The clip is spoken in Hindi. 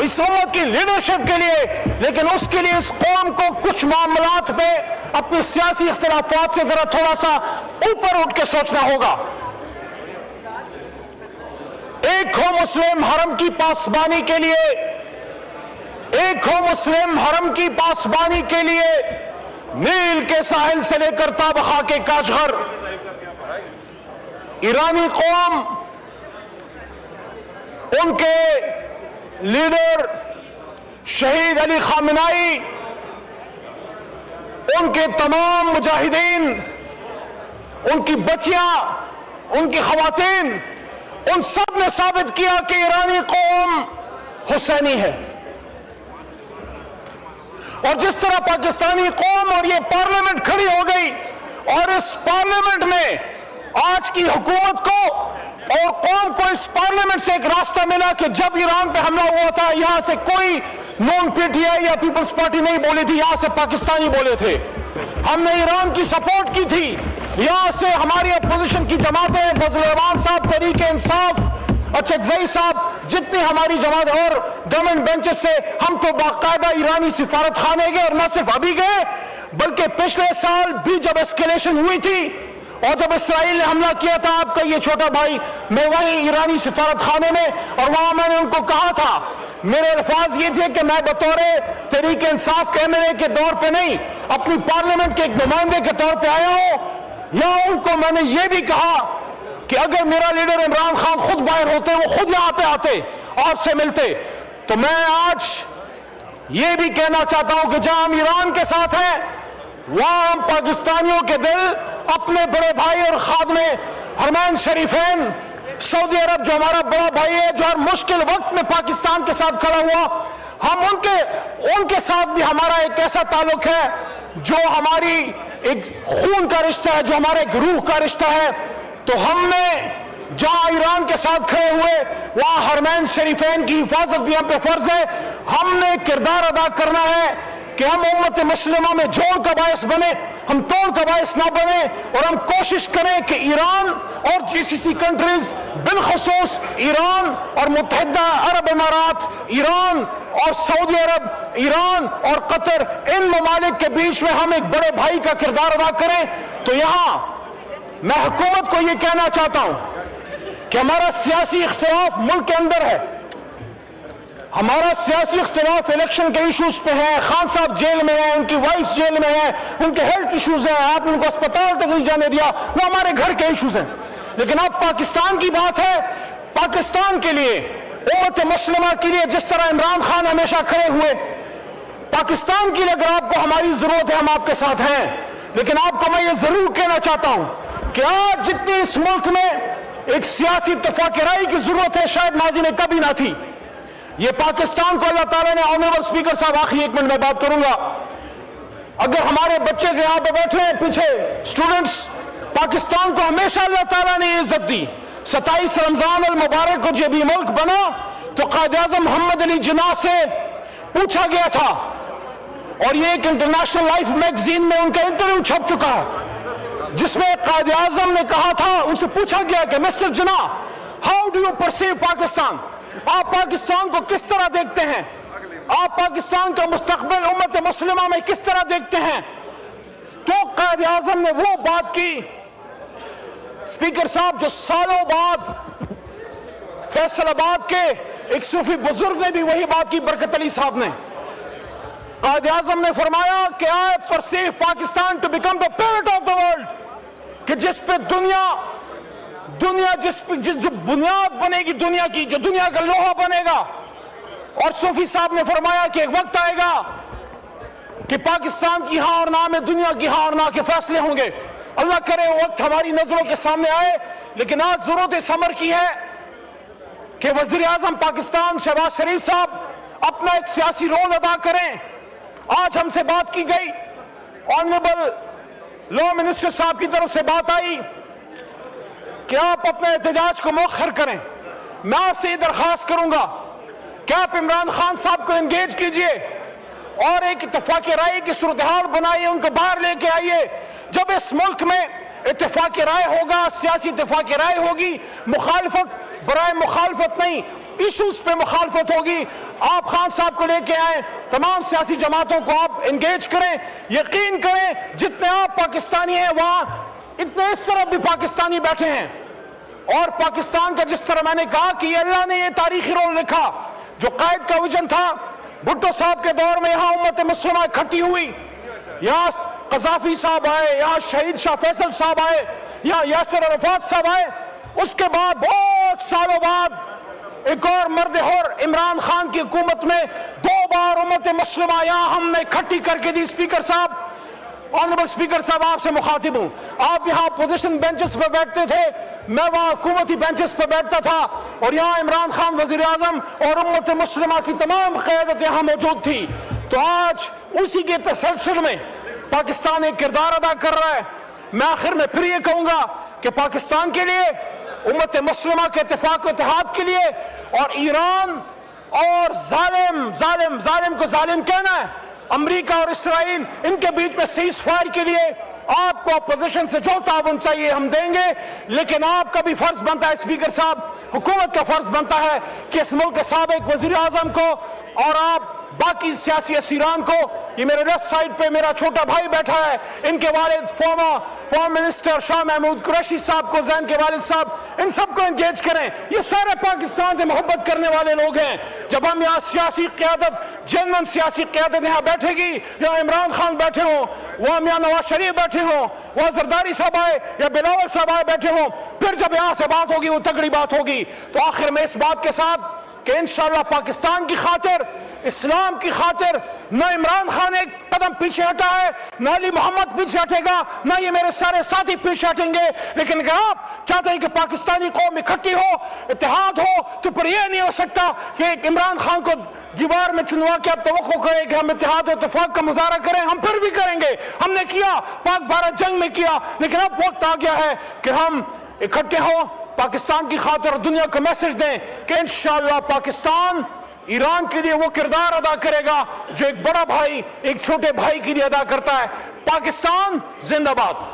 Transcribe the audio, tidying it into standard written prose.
इस उम्मत की लीडरशिप के लिए, लेकिन उसके लिए इस कौम को कुछ मामलात पे अपने सियासी इख्तिलाफात से जरा थोड़ा सा ऊपर उठ के सोचना होगा। एक हो मुस्लिम हरम की पासबानी के लिए, एक हो मुस्लिम हरम की पासबानी के लिए नील के साहिल से लेकर ताबखा के काशगर, ईरानी कौम, उनके लीडर शहीद अली खामेनी, उनके तमाम मुजाहिदीन, उनकी बच्चियां, उनकी खवातीन, उन सब ने साबित किया कि ईरानी कौम हुसैनी है। और जिस तरह पाकिस्तानी कौम और ये पार्लियामेंट खड़ी हो गई और इस पार्लियामेंट में आज की हुकूमत को और कौम को इस पार्लियामेंट से एक रास्ता मिला कि जब ईरान पे हमला हुआ था यहां से कोई नॉन पीटीआई या पीपल्स पार्टी नहीं बोली थी, यहां से पाकिस्तानी बोले थे। हमने ईरान की सपोर्ट की थी, यहां से हमारी अपोजिशन की जमातें, फजल रहमान साहब, तहरीक इंसाफ, अचकजई साहब, जितनी हमारी जमात और गवर्नमेंट बेंचेस से हम तो बाकायदा ईरानी सिफारत खाने गए, और न सिर्फ अभी गए बल्कि पिछले साल भी जब एस्केलेशन हुई थी और जब इसराइल ने हमला किया था आपका ये छोटा भाई, मैं वहीं ईरानी सिफारत खाने में, और वहां मैंने उनको कहा था, मेरे अल्फाज ये थे कि मैं बतौर तहरीक इंसाफ के एमएलए के तौर पे नहीं, अपनी पार्लियामेंट के एक नुमाइंदे के तौर पे आया हूं। या उनको मैंने ये भी कहा कि अगर मेरा लीडर इमरान खान खुद बाहर होते, वो खुद यहां पे आते, आपसे मिलते, तो मैं आज ये भी कहना चाहता हूं कि जहां हम ईरान के साथ हैं वहां हम पाकिस्तानियों के दिल अपने बड़े भाई और खादमे हरमैन शरीफैन सऊदी अरब, जो हमारा बड़ा भाई है, जो हर मुश्किल वक्त में पाकिस्तान के साथ खड़ा हुआ, हम उनके साथ भी हमारा एक ऐसा ताल्लुक है जो हमारी एक खून का रिश्ता है, जो हमारे एक रूह का रिश्ता है। तो हमने जहां ईरान के साथ खड़े हुए वहां हरमैन शरीफैन की हिफाजत भी हम पे फर्ज है। हमने किरदार अदा करना है कि हम उम्मत मुस्लिमा में जोड़ का बायस बने, हम तोड़ का बायस ना बने, और हम कोशिश करें कि ईरान और जीसीसी कंट्रीज, बिलखसूस ईरान और मुत्तहिदा अरब इमारात, ईरान और सऊदी अरब, ईरान और कतर, इन ममालिक के बीच में हम एक बड़े भाई का किरदार अदा करें। तो यहां मैं हुकूमत को यह कहना चाहता हूं कि हमारा सियासी इख्तिलाफ मुल्क के अंदर है, हमारा सियासी इख्तिलाफ इलेक्शन के इश्यूज पे है, खान साहब जेल में है, उनकी वाइफ जेल में है, उनके हेल्थ इश्यूज हैं, आपने उनको अस्पताल तक नहीं जाने दिया, वो हमारे घर के इश्यूज हैं। लेकिन अब पाकिस्तान की बात है, पाकिस्तान के लिए, उम्मत मुस्लिमा के लिए, जिस तरह इमरान खान हमेशा खड़े हुए, पाकिस्तान के लिए अगर आपको हमारी जरूरत है, हम आपके साथ हैं। लेकिन आपको मैं ये जरूर कहना चाहता हूं कि आज जितनी इस मुल्क में एक सियासी इत्तेफाक राय की जरूरत है, शायद माजी में कभी ना थी। ये पाकिस्तान को अल्लाह ताला ने, ऑनरेबल स्पीकर साहब आखिरी 1 मिनट में बात करूंगा, अगर हमारे बच्चे जो यहां पे बैठे हैं पीछे स्टूडेंट्स, पाकिस्तान को हमेशा अल्लाह ताला ने इज्जत दी। 27 रमजान अल मुबारक को जब ये मुल्क बना तो कायद आज़म मोहम्मद अली जिन्ना से पूछा गया था, और ये एक इंटरनेशनल लाइफ मैगजीन में उनका इंटरव्यू छप चुका है, जिसमें कायद आज़म ने कहा था, उनसे पूछा गया कि mister Jinnah, how do you perceive Pakistan, आप पाकिस्तान को किस तरह देखते हैं, आप पाकिस्तान का मुस्तकबिल उम्मत मुस्लिमा में किस तरह देखते हैं। तो कायद आज़म ने वो बात की, स्पीकर साहब, जो सालों बाद फैसलाबाद के एक सूफी बुजुर्ग ने भी वही बात की, बरकत अली साहब ने। कायद आज़म ने फरमाया कि I perceive Pakistan to become the pivot of the world, कि जिस पे दुनिया जो बुनियाद बनेगी दुनिया की, जो दुनिया का लोहा बनेगा। और सूफी साहब ने फरमाया कि एक वक्त आएगा कि पाकिस्तान की हां और ना में दुनिया की हां और ना के फैसले होंगे। अल्लाह करे वो वक्त हमारी नजरों के सामने आए। लेकिन आज जरूरत इस अमर की है कि वजीर आजम पाकिस्तान शहबाज शरीफ साहब अपना एक सियासी रोल अदा करें। आज हमसे बात की गई, ऑनरेबल लॉ मिनिस्टर साहब की तरफ से बात आई कि आप अपने एहतजाज को मौखर करें। मैं आपसे ये दरखास्त करूंगा कि आप इमरान खान साहब को एंगेज कीजिए और एक इत्तेफाकी राय की सूरत हाल बनाइए, उनको बाहर लेके आइए। जब इस मुल्क में इत्तेफाकी राय होगा, सियासी इत्तेफाकी राय होगी, मुखालफत बराए मुखालफत नहीं, इश्यूज पे मुखालफत होगी। आप खान साहब को लेके आए, तमाम सियासी जमातों को आप एंगेज करें। यकीन करें जितने आप पाकिस्तानी हैं वहां इतने इस तरफ भी पाकिस्तानी बैठे हैं। और पाकिस्तान का जिस तरह मैंने कहा कि अल्लाह ने यह तारीखी रोल लिखा, जो कायद का विजन था भुट्टो साहब के दौर में, यहां उम्मत मुस्लिमा इकट्ठी हुई, यहां कज़ाफी साहब आए, यहां शहीद शाह फैसल साहब आए, यहां यासिर अरफात साहब आए। उसके बाद बहुत सालों बाद एक और मर्द और इमरान खान की हुकूमत में 2 बार उम्मत मुस्लिमा यहां हमने इकट्ठी करके दी। स्पीकर साहब, ऑनरेबल स्पीकर साहब, आपसे मुखातिब हूं। आप यहां अपोजिशन बेंचेस पर बैठते थे, मैं वहां हुकूमती बेंचेस पर बैठता था, और यहां इमरान खान वजीर आजम और उम्मत मुस्लिमा की तमाम क़यादत यहां मौजूद थी। तो आज उसी के तसलसल में पाकिस्तान एक किरदार अदा कर रहा है। मैं आखिर में फिर यह कहूंगा कि पाकिस्तान के लिए, उम्मत मुस्लिमा के इत्तेफाक और इत्तेहाद के लिए, और ईरान और जालिम को जालिम कहना है, अमेरिका और इसराइल, इनके बीच में सीज फायर के लिए आपको अपोजिशन से जो ताउन चाहिए हम देंगे। लेकिन आपका भी फर्ज बनता है स्पीकर साहब, हुकूमत का फर्ज बनता है कि इस मुल्क के साबिक वजीर आजम को और आप बाकी सियासी असीरान को, ये मेरे लेफ्ट साइड पे मेरा छोटा भाई बैठा है, इनके वालिद फॉर्मर मिनिस्टर शाह महमूद कुरैशी साहब को, जैन के वालिद साहब, इन सबको एंगेज करें। ये सारे पाकिस्तान से मोहब्बत करने वाले लोग हैं। जब हम यहाँ सियासी क़यादत, जनरल सियासी क़यादत यहाँ बैठेगी, यहाँ इमरान खान बैठे हों, वहाँ मियाँ नवाज शरीफ बैठे हों, वहाँ जरदारी साहब आए या बिलावल साहब आए बैठे हों, फिर जब यहाँ से बात होगी वो तगड़ी बात होगी। तो आखिर में इस बात के साथ कि इंशाअल्लाह पाकिस्तान की खातिर, इस्लाम की खातिर, न इमरान खान एक कदम पीछे हटा है, न अली मोहम्मद पीछे हटेगा, न ये मेरे सारे साथी पीछे हटेंगे। लेकिन अगर आप चाहते हैं कि पाकिस्तानी कौम इकट्ठी हो, इत्तेहाद हो, तो फिर यह नहीं हो सकता कि इमरान खान को दीवार में चुनवा के आप तवक्को करें कि हम इत्तेहाद और इत्तेफाक का मुजाहरा करें। हम फिर भी करेंगे, हमने किया, पाक भारत जंग में किया, लेकिन अब वक्त आ गया है कि हम इकट्ठे हों, पाकिस्तान की खातिर दुनिया को मैसेज दें कि इंशाअल्लाह पाकिस्तान ईरान के लिए वो किरदार अदा करेगा जो एक बड़ा भाई एक छोटे भाई के लिए अदा करता है। पाकिस्तान जिंदाबाद।